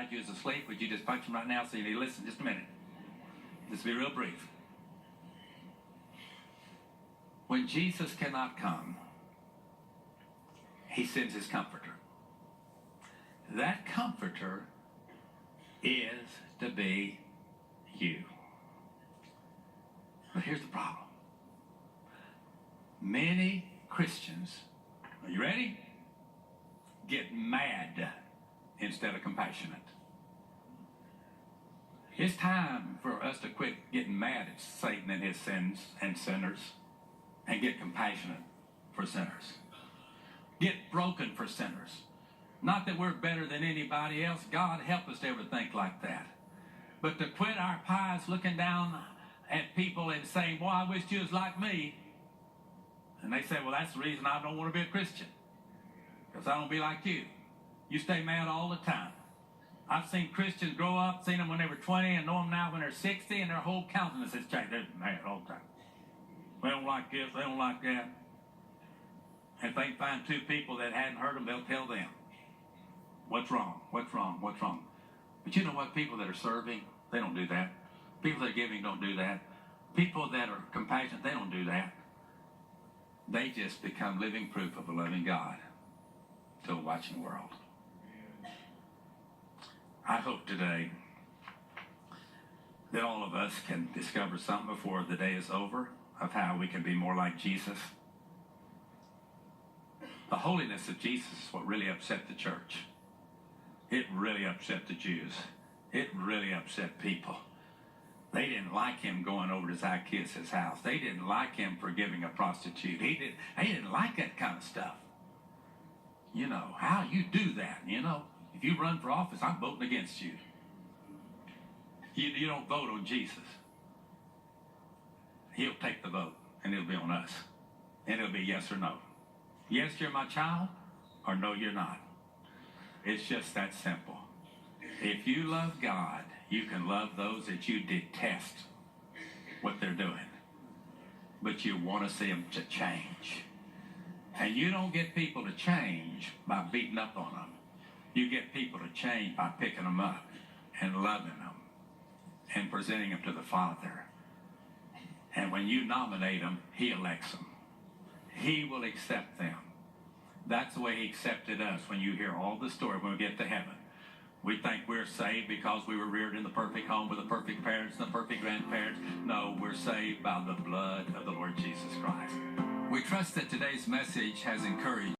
beside you is asleep, would you just punch him right now so you need to listen just a minute? Just be real brief. When Jesus cannot come, he sends his comforter. That comforter is to be you. But here's the problem. Many Christians, are you ready? Get mad instead of compassionate. It's time for us to quit getting mad at Satan and his sins and sinners and get compassionate for sinners. Get broken for sinners. Not that we're better than anybody else. God help us to ever think like that. But to quit our pies looking down at people and saying, boy, I wish you was like me. And they say, well, that's the reason I don't want to be a Christian. Because I don't be like you. You stay mad all the time. I've seen Christians grow up, seen them when they were 20 and know them now when they're 60, and their whole countenance has changed. They're mad all the time. They don't like this, they don't like that. And if they find two people that hadn't heard them, they'll tell them, what's wrong, what's wrong, what's wrong. But you know what? People that are serving, they don't do that. People that are giving don't do that. People that are compassionate, they don't do that. They just become living proof of a loving God to a watching world. I hope today that all of us can discover something before the day is over of how we can be more like Jesus. The holiness of Jesus is what really upset the church. It really upset the Jews. It really upset people. They didn't like him going over to Zacchaeus' house. They didn't like him forgiving a prostitute. They didn't like that kind of stuff. You know, how you do that, you know. If you run for office, I'm voting against you. You don't vote on Jesus. He'll take the vote, and it'll be on us. And it'll be yes or no. Yes, you're my child, or no, you're not. It's just that simple. If you love God, you can love those that you detest what they're doing. But you want to see them to change. And you don't get people to change by beating up on them. You get people to change by picking them up and loving them and presenting them to the Father. And when you nominate them, he elects them. He will accept them. That's the way he accepted us. When you hear all the story, when we get to heaven, we think we're saved because we were reared in the perfect home with the perfect parents and the perfect grandparents. No, we're saved by the blood of the Lord Jesus Christ. We trust that today's message has encouraged